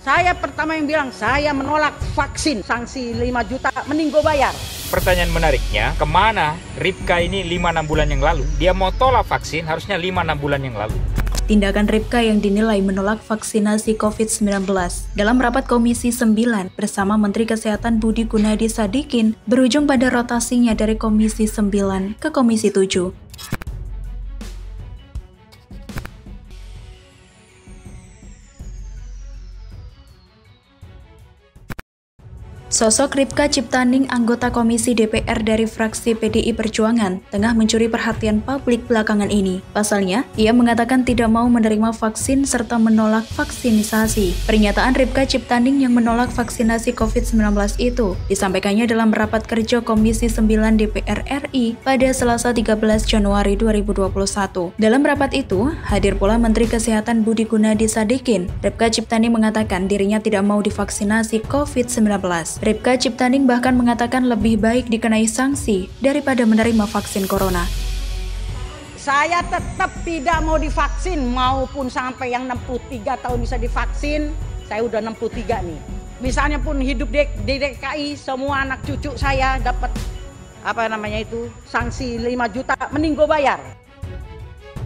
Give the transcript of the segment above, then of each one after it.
Saya pertama yang bilang, saya menolak vaksin. Sanksi 5 juta, mending gue bayar. Pertanyaan menariknya, kemana Ripka ini 5-6 bulan yang lalu? Dia mau tolak vaksin harusnya 5-6 bulan yang lalu. Tindakan Ripka yang dinilai menolak vaksinasi COVID-19 dalam rapat Komisi 9 bersama Menteri Kesehatan Budi Gunadi Sadikin berujung pada rotasinya dari Komisi 9 ke Komisi 7. Sosok Ripka Ciptaning, anggota Komisi DPR dari fraksi PDI Perjuangan, tengah mencuri perhatian publik belakangan ini. Pasalnya, ia mengatakan tidak mau menerima vaksin serta menolak vaksinisasi. Pernyataan Ripka Ciptaning yang menolak vaksinasi COVID-19 itu disampaikannya dalam rapat kerja Komisi 9 DPR RI pada Selasa 13 Januari 2021. Dalam rapat itu, hadir pula Menteri Kesehatan Budi Gunadi Sadikin. Ripka Ciptaning mengatakan dirinya tidak mau divaksinasi COVID-19. Ripka Ciptaning bahkan mengatakan lebih baik dikenai sanksi daripada menerima vaksin corona. Saya tetap tidak mau divaksin, maupun sampai yang 63 tahun bisa divaksin. Saya udah 63 nih. Misalnya pun hidup di DKI, semua anak cucu saya dapat sanksi 5 juta, mending gue bayar.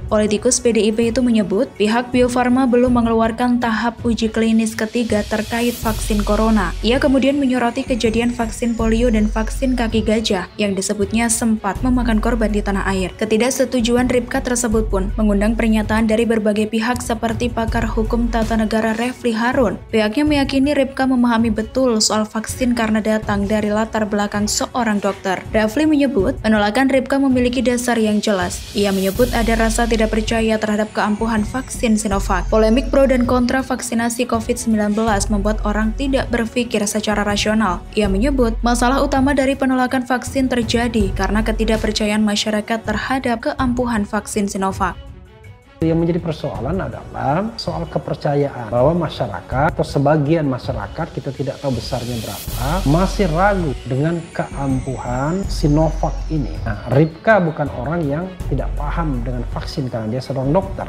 Politikus PDIP itu menyebut pihak Bio Farma belum mengeluarkan tahap uji klinis ketiga terkait vaksin corona. Ia kemudian menyoroti kejadian vaksin polio dan vaksin kaki gajah yang disebutnya sempat memakan korban di tanah air. Ketidaksetujuan Ripka tersebut pun mengundang pernyataan dari berbagai pihak seperti pakar hukum tata negara Refli Harun. Pihaknya meyakini Ripka memahami betul soal vaksin karena datang dari latar belakang seorang dokter. Refli menyebut penolakan Ripka memiliki dasar yang jelas. Ia menyebut ada rasa tidak percaya terhadap keampuhan vaksin Sinovac. Polemik pro dan kontra vaksinasi COVID-19 membuat orang tidak berpikir secara rasional. Ia menyebut masalah utama dari penolakan vaksin terjadi karena ketidakpercayaan masyarakat terhadap keampuhan vaksin Sinovac. Yang menjadi persoalan adalah soal kepercayaan bahwa masyarakat atau sebagian masyarakat, kita tidak tahu besarnya berapa, masih ragu dengan keampuhan Sinovac ini. Nah, Ripka bukan orang yang tidak paham dengan vaksin karena dia seorang dokter.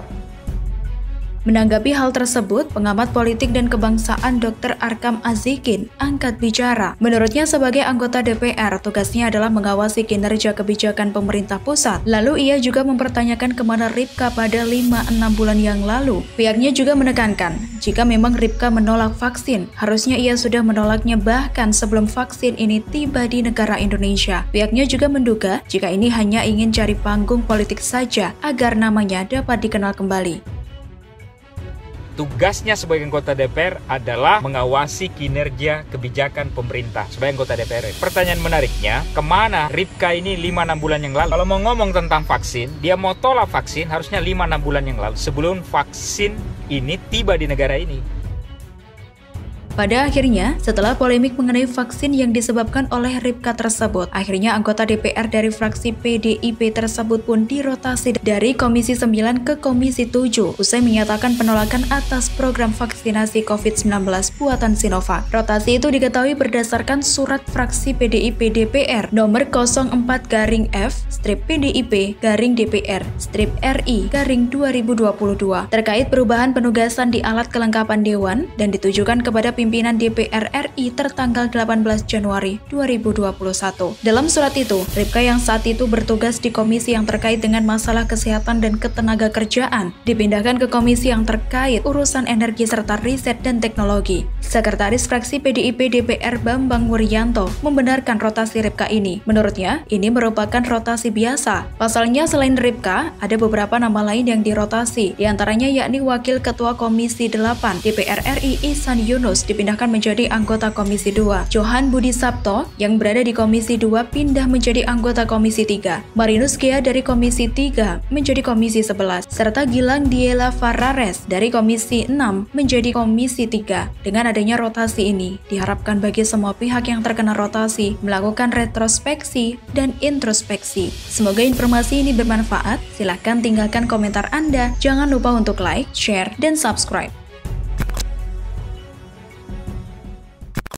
Menanggapi hal tersebut, pengamat politik dan kebangsaan Dr. Arkam Azikin angkat bicara. Menurutnya sebagai anggota DPR, tugasnya adalah mengawasi kinerja kebijakan pemerintah pusat. Lalu ia juga mempertanyakan kemana Ripka pada 5-6 bulan yang lalu. Pihaknya juga menekankan, jika memang Ripka menolak vaksin, harusnya ia sudah menolaknya bahkan sebelum vaksin ini tiba di negara Indonesia. Pihaknya juga menduga jika ini hanya ingin cari panggung politik saja agar namanya dapat dikenal kembali. Tugasnya sebagai anggota DPR adalah mengawasi kinerja kebijakan pemerintah sebagai anggota DPR. Pertanyaan menariknya, kemana Ripka ini 5-6 bulan yang lalu? Kalau mau ngomong tentang vaksin, dia mau tolak vaksin harusnya 5-6 bulan yang lalu, sebelum vaksin ini tiba di negara ini. Pada akhirnya, setelah polemik mengenai vaksin yang disebabkan oleh Ripka tersebut, akhirnya anggota DPR dari fraksi PDIP tersebut pun dirotasi dari Komisi 9 ke Komisi 7, usai menyatakan penolakan atas program vaksinasi COVID-19 buatan Sinovac. Rotasi itu diketahui berdasarkan surat fraksi PDIP DPR nomor 04-F-PDIP-DPR-RI-2022 terkait perubahan penugasan di alat kelengkapan Dewan dan ditujukan kepada pimpinan DPR RI tertanggal 18 Januari 2021. Dalam surat itu, Ripka yang saat itu bertugas di komisi yang terkait dengan masalah kesehatan dan ketenagakerjaan dipindahkan ke komisi yang terkait urusan energi serta riset dan teknologi. Sekretaris fraksi PDIP DPR Bambang Wuryanto membenarkan rotasi Ripka ini. Menurutnya, ini merupakan rotasi biasa. Pasalnya selain Ripka, ada beberapa nama lain yang dirotasi, diantaranya yakni Wakil Ketua Komisi 8 DPR RI Ihsan Yunus dipindahkan menjadi anggota Komisi 2. Johan Budi Sabto yang berada di Komisi 2 pindah menjadi anggota Komisi 3. Marinus Gea dari Komisi 3 menjadi Komisi 11. Serta Gilang Diela Farares dari Komisi 6 menjadi Komisi 3. Dengan adanya rotasi ini, diharapkan bagi semua pihak yang terkena rotasi melakukan retrospeksi dan introspeksi. Semoga informasi ini bermanfaat. Silahkan tinggalkan komentar Anda. Jangan lupa untuk like, share, dan subscribe.